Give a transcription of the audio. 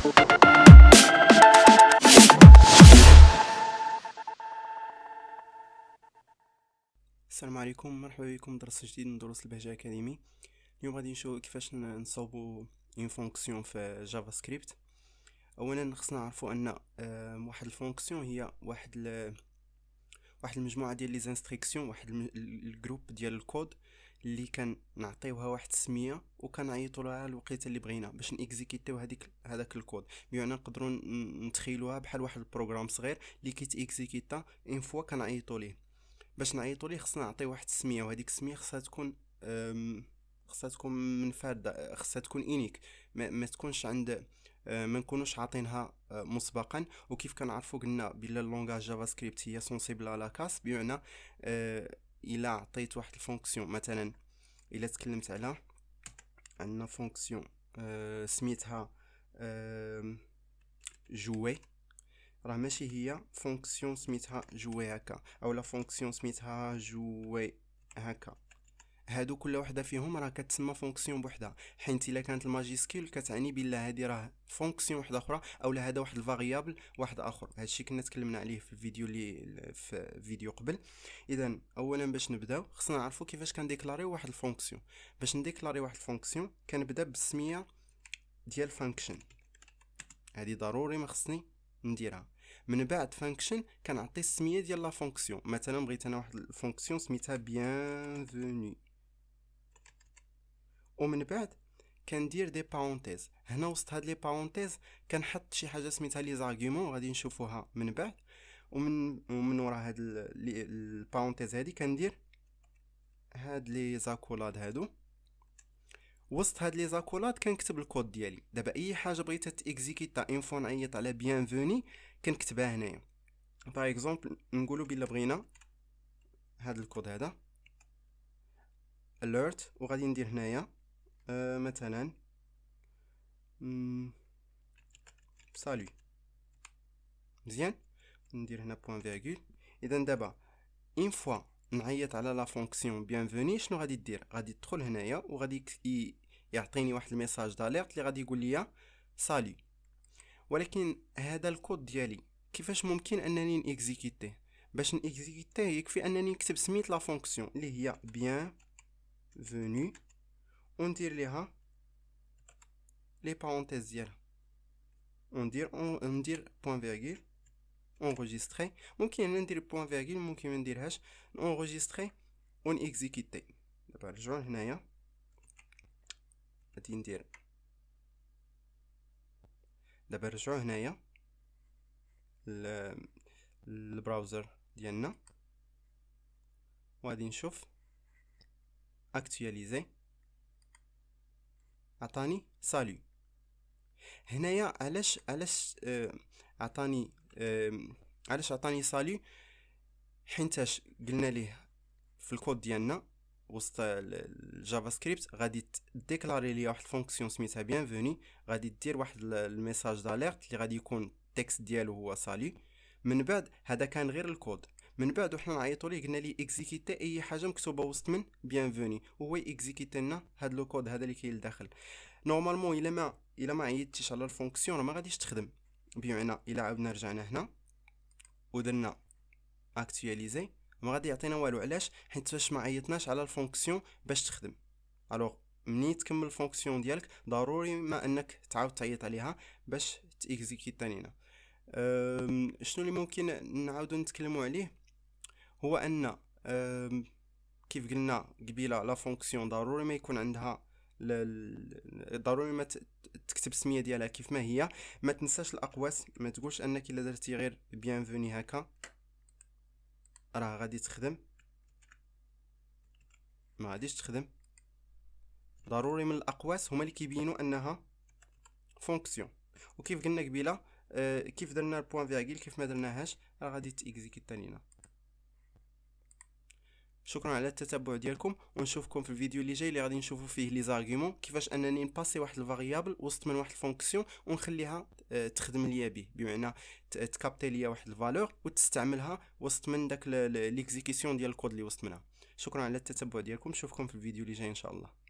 السلام عليكم، مرحبا بكم درس جديد من دروس البهجة أكاديمي. اليوم غادي نشوف كيفاش نصوبوا اون فونكسيون في جافا سكريبت. اولا خصنا نعرفوا ان واحد الفونكسيون هي واحد المجموعه ديال لي انستركسيون، واحد الجروب ديال الكود اللي كان نعطيوها واحد السميه وكنعيطوا لها الوقيته اللي بغينا باش نيكزيكيتيو هذاك الكود. بمعنى نقدروا نتخيلوها بحال واحد البروغرام صغير اللي كيتيكزيكيتا اون فوا كنعيطوا ليه. باش نعيطوا ليه خصنا نعطيه واحد السميه، وهذيك السميه خصها تكون منفرده، خصها تكون انيك، ما تكونش عند ما نكونوش عاطينها مسبقا. وكيف كنعرفوا قلنا بلا اللونغاج جافا سكريبت هي سونسيبل على كاس، بمعنى الا عطيت واحد الفونكسيون، مثلا الا تكلمت على عندنا فونكسيون سميتها جوي، راه ماشي هي فونكسيون سميتها جوي هكا او لا فونكسيون سميتها جوي هكا. هادو كل وحده فيهم راه كتسمى فونكسيون بوحدها، حيت الا كانت الماجيسكيل كتعني بلا هادي راه فونكسيون وحده اخرى او لا هذا واحد الفاريابل واحد اخر. هادشي كنا تكلمنا عليه في الفيديو في فيديو قبل. اذا اولا باش نبداو خصنا نعرفوا كيفاش كنديكلاريو واحد الفونكسيون. باش نديكلاري واحد الفونكسيون كنبدا بالسميه ديال فانكشن، هذه ضروري ما خصني نديرها. من بعد فانكشن كنعطي السميه ديال لا فونكسيون، مثلا بغيت انا واحد الفونكسيون سميتها بيانفوني، ومن بعد كندير دي بارونتيز. هنا وسط هاد لي بارونتيز كنحط شي حاجه سميتها لي زارغومون، غادي نشوفوها من بعد. ومن ورا هاد البارونتيز هادي كندير هاد لي زاكولاد هادو. وسط هاد لي زاكولاد كنكتب الكود ديالي. دابا اي حاجه بغيتها تيكزيكيتا اون فوا نعيط على بيانفوني كنكتبها هنايا. باغ اكزومبل نقولوا بلا بغينا هاد الكود هذا alert، وغادي ندير هنايا مثلا سالو، مزيان. ندير هنا بوين فيرغول. اذا دابا اون فوا نعيط على لا فونكسيون بيانفوني شنو غادي دير؟ غادي تدخل هنايا وغادي يعطيني واحد الميساج داليرت اللي غادي يقول لي سالو. ولكن هذا الكود ديالي كيفاش ممكن انني نيكزيكيتيه؟ باش نيكزيكيتيه يكفي انني نكتب سميت لا فونكسيون اللي هي بيانفوني وندير ليها لي بارونتيز ديالها، وندير بوين فيرغول اونغيستري. ممكن انا ندير بوين فيرغول، ممكن ما نديرهاش، اونغيستري ونيكزيكيتي. دابا نرجعو هنايا، غادي ندير دابا نرجعو هنايا البراوزر ديالنا، وغادي نشوف اكتواليزي، عطاني سالو. هنايا علاش عطاني سالو؟ حيتاش قلنا ليه في الكود ديالنا وسط الجافا سكريبت غادي ديكلاري لي واحد الفونكسيون سميتها بيانفوني، غادي دير واحد الميساج داليرت اللي غادي يكون التكست ديالو هو سالو. من بعد هذا كان غير الكود، من بعد وحنا نعيطوا ليه قلنا ليه اكزيكيتي اي حاجه مكتوبه وسط من بيانفوني، وهو اكزيكيتي لنا هذا لو كود هذا اللي كاين لداخل. نورمالمون الا ما عيطتيش على الفونكسيون ما غاديش تخدم. بمعنى الا عاودنا رجعنا هنا ودرنا اكتواليزي ما غادي يعطينا والو. علاش؟ حيت فاش ما عيطناش على الفونكسيون باش تخدم. الوغ مني تكمل الفونكسيون ديالك ضروري ما انك تعاود تعيط عليها باش تيكزيكيتا لينا. شنو اللي ممكن نعاودو نتكلموا عليه هو ان كيف قلنا قبيله لا فونكسيون ضروري ما يكون عندها ضروري ما تكتب السميه ديالها كيف ما هي. ما تنساش الاقواس، ما تقولش انك الا درتي غير بيانفوني هكا راه غادي تخدم، ما غاديش تخدم. ضروري من الاقواس هما اللي كيبينوا انها فونكسيون. وكيف قلنا قبيله كيف درنا البوين فيرغول كيف ما درناهاش راه غادي تيكزيكيتا لينا. شكرا على التتبع ديالكم، ونشوفكم في الفيديو اللي جاي اللي غادي نشوفوا فيه لي زارغومون، كيفاش انني نباسي واحد الفاريابل وسط من واحد الفونكسيون ونخليها تخدم ليا به، بمعنى تكابتي ليا واحد الفالور وتستعملها وسط من داك ليكزيكيسيون ديال الكود اللي وسط منها. شكرا على التتبع ديالكم، نشوفكم في الفيديو اللي جاي ان شاء الله.